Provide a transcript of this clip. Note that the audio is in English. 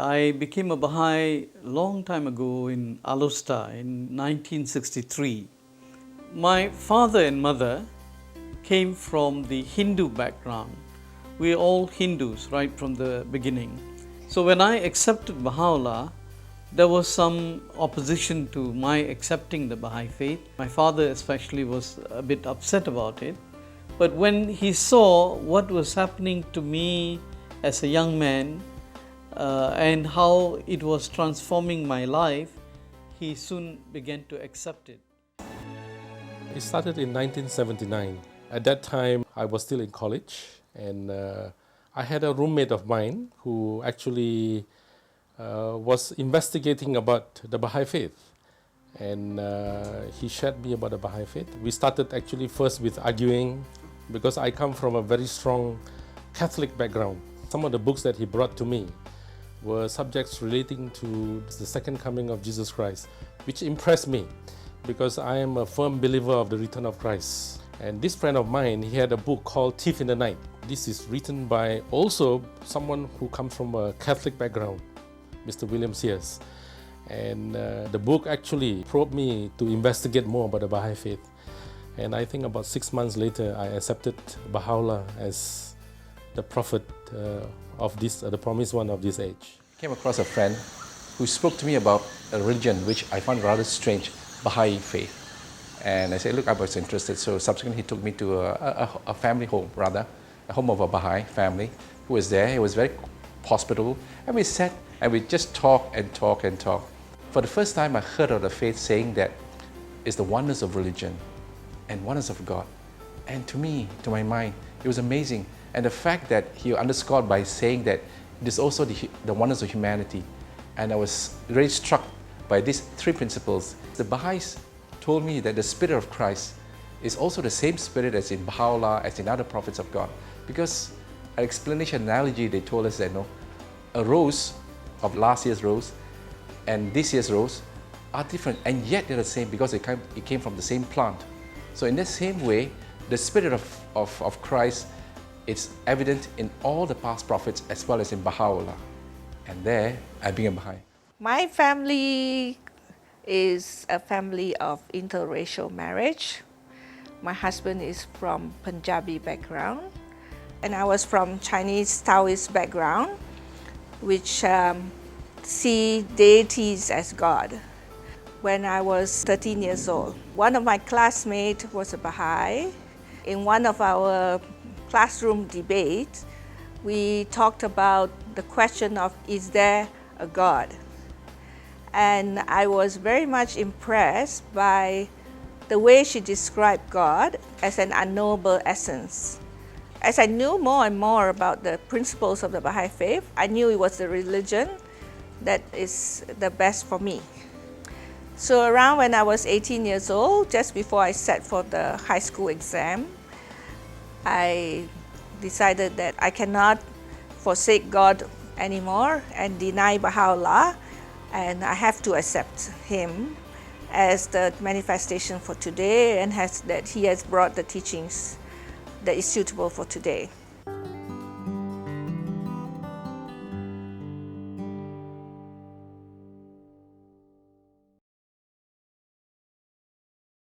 I became a Baha'i long time ago in Alusta in 1963. My father and mother came from the Hindu background. We are all Hindus right from the beginning. So when I accepted Baha'u'llah, there was some opposition to my accepting the Baha'i Faith. My father especially was a bit upset about it. But when he saw what was happening to me as a young man and how it was transforming my life, he soon began to accept it. It started in 1979. At that time, I was still in college, and I had a roommate of mine who actually was investigating about the Baha'i Faith. And he shared me about the Baha'i Faith. We started actually first with arguing because I come from a very strong Catholic background. Some of the books that he brought to me were subjects relating to the second coming of Jesus Christ, which impressed me because I am a firm believer of the return of Christ. And this friend of mine, he had a book called Thief in the Night. This is written by also someone who comes from a Catholic background, Mr. William Sears. And the book actually probed me to investigate more about the Baha'i Faith. And I think about 6 months later, I accepted Baha'u'llah as the prophet of this, the promised one of this age. I came across a friend who spoke to me about a religion which I found rather strange, Baha'i Faith. And I said, look, I was interested. So subsequently he took me to a family home, rather, a home of a Baha'i family who was there. It was very hospitable. And we sat and we just talked and talked and talked. For the first time, I heard of the faith saying that it's the oneness of religion and oneness of God. And to me, to my mind, it was amazing. And the fact that he underscored by saying that it is also the oneness of humanity. And I was really struck by these three principles. The Baha'is told me that the Spirit of Christ is also the same Spirit as in Baha'u'llah, as in other prophets of God. Because an explanation analogy, they told us that a rose of last year's rose and this year's rose are different, and yet they're the same because it came from the same plant. So in the same way, the Spirit of Christ is evident in all the past prophets as well as in Baha'u'llah. And there, I became Baha'i. My family is a family of interracial marriage. My husband is from Punjabi background, and I was from Chinese Taoist background, which see deities as God. When I was 13 years old, one of my classmates was a Baha'i. In one of our classroom debates, we talked about the question of, is there a God? And I was very much impressed by the way she described God as an unknowable essence. As I knew more and more about the principles of the Baha'i Faith, I knew it was the religion that is the best for me. So around when I was 18 years old, just before I sat for the high school exam, I decided that I cannot forsake God anymore and deny Baha'u'llah, and I have to accept him as the manifestation for today and that he has brought the teachings that is suitable for today.